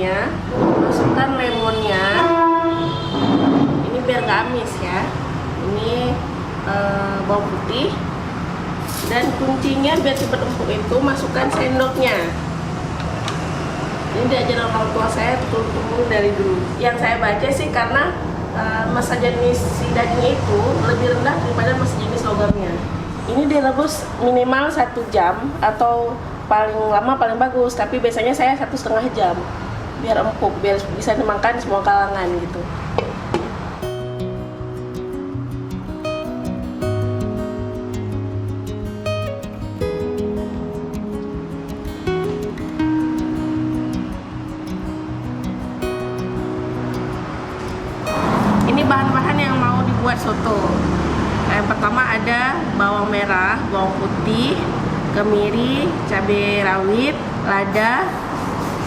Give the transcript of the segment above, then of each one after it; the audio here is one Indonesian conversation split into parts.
gorengnya, masukkan lemonnya. Ini biar gak amis ya. Ini bawang putih. Dan kuncinya biar cepat empuk itu masukkan sendoknya. Ini diajarin orang tua saya turun-temurun dari dulu. Yang saya baca sih karena masa jenis si dagingnya itu lebih rendah daripada masa jenis logamnya. Ini direbus minimal 1 jam atau paling lama paling bagus, tapi biasanya saya 1,5 jam biar empuk, biar bisa dimakan semua kalangan gitu. Ini bahan-bahan yang mau dibuat soto. Yang pertama ada bawang merah, bawang putih, kemiri, cabai rawit, lada,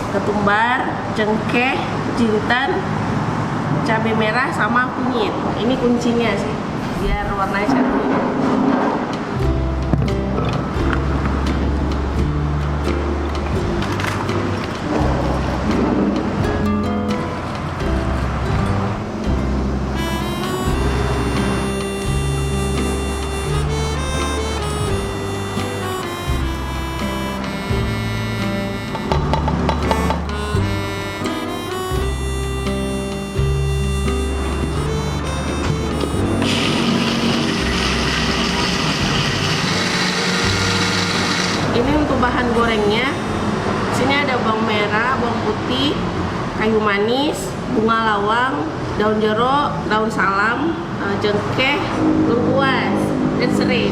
ketumbar, cengkeh, jintan, cabai merah sama kunyit. Ini kuncinya sih, biar warnanya cantik. Ini untuk bahan gorengnya. Sini ada bawang merah, bawang putih, kayu manis, bunga lawang, daun jeruk, daun salam, cengkeh, lengkuas, dan serai.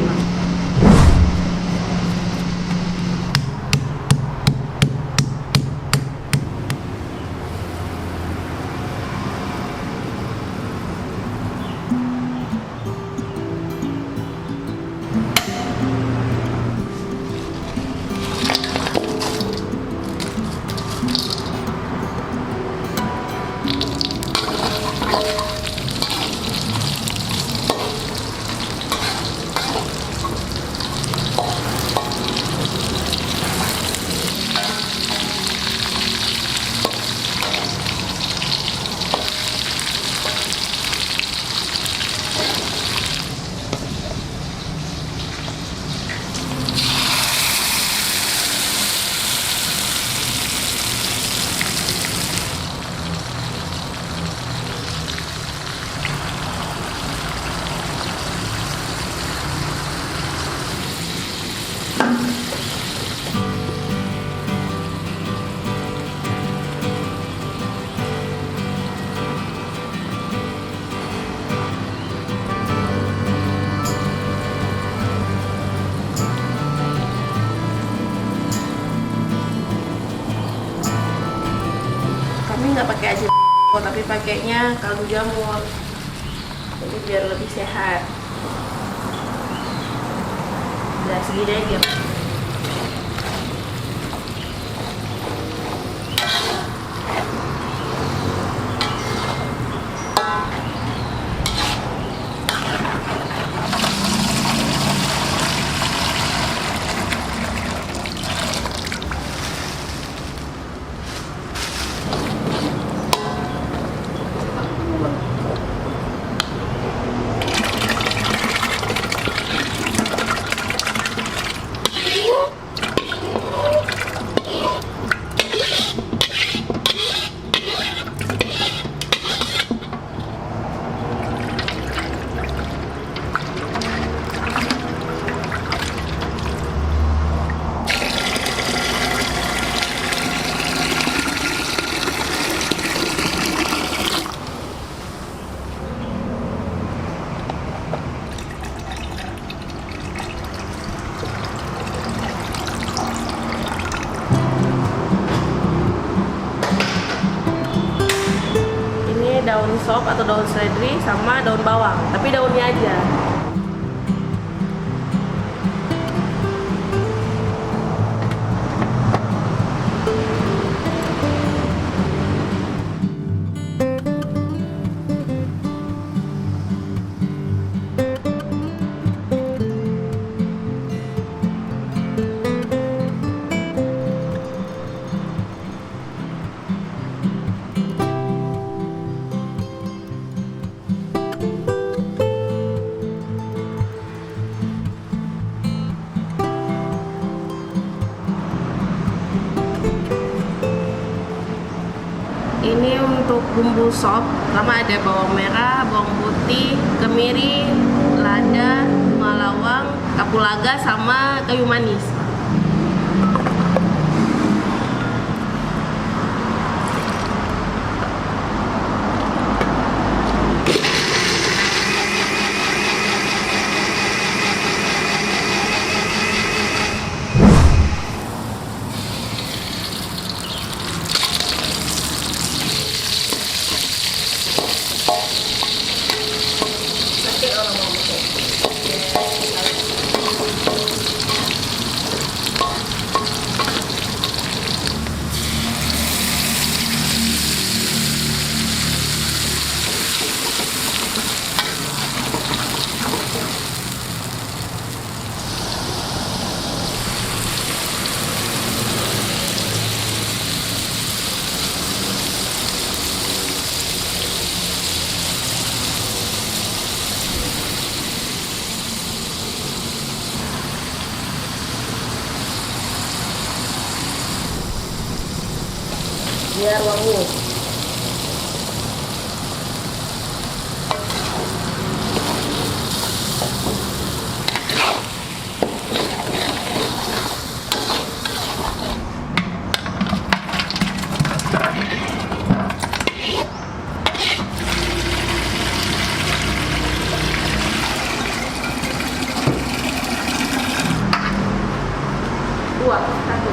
Nggak pakai aja, tapi pakainya kaldu jamur, jadi biar lebih sehat. Udah segini aja. Daun sop atau daun seledri sama daun bawang, tapi daunnya aja. Ini untuk bumbu sop, pertama ada bawang merah, bawang putih, kemiri, lada, bunga lawang, kapulaga, sama kayu manis. Biar wangi. Dua, satu.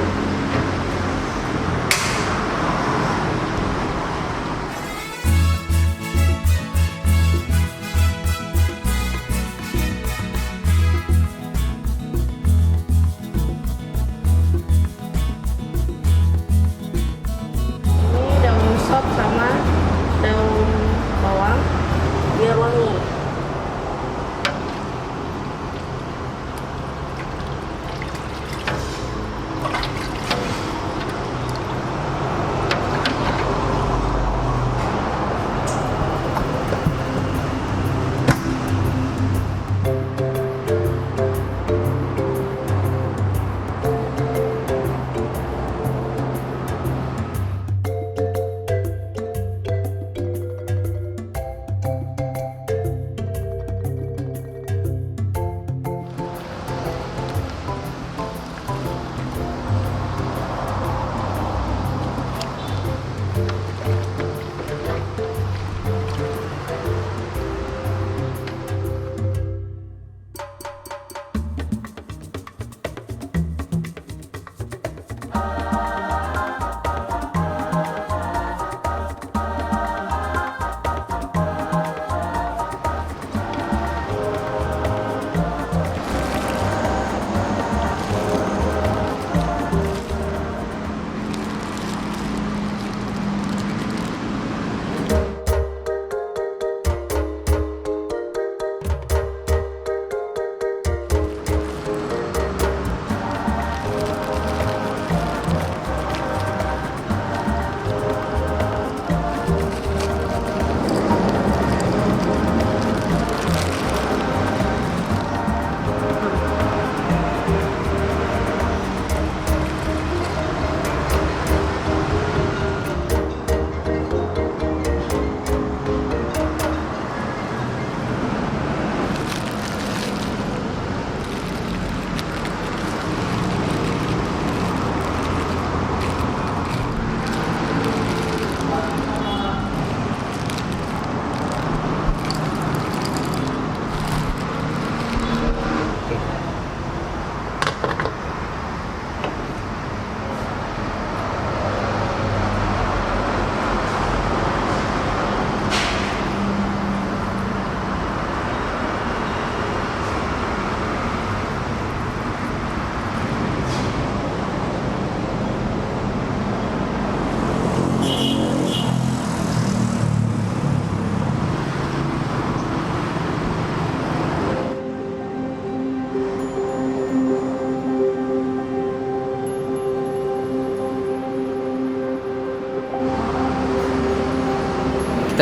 Sop sama daun bawang biar wangi.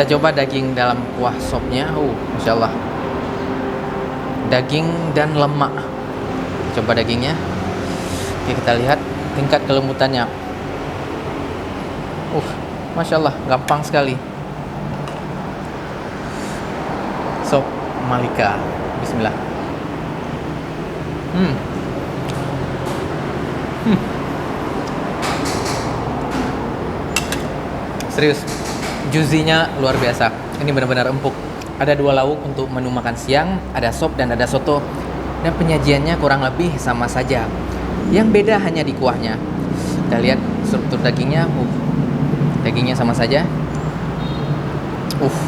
Kita coba daging dalam kuah sopnya. Masya Allah, daging dan lemak. Coba dagingnya. Oke, kita lihat tingkat kelembutannya. Masya Allah, gampang sekali. Sop Malika. Bismillah. Serius, juicy-nya luar biasa. Ini benar-benar empuk. Ada 2 lauk untuk menu makan siang, ada sop dan ada soto. Dan penyajiannya kurang lebih sama saja. Yang beda hanya di kuahnya. Kita lihat struktur dagingnya. Dagingnya sama saja.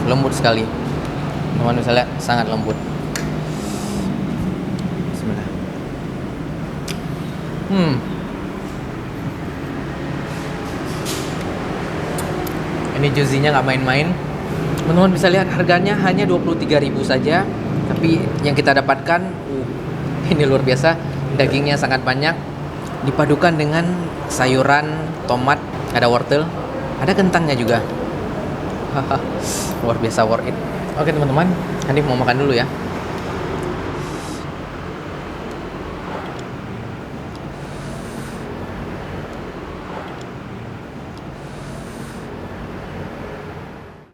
Lembut sekali. Teman-teman bisa lihat, sangat lembut. Bismillah. Ini juicy-nya nggak main-main. Teman-teman bisa lihat harganya hanya 23.000 saja. Tapi yang kita dapatkan ini luar biasa. Dagingnya sangat banyak. Dipadukan dengan sayuran, tomat, ada wortel, ada kentangnya juga. Luar biasa worth it. Oke teman-teman, Hanif mau makan dulu ya.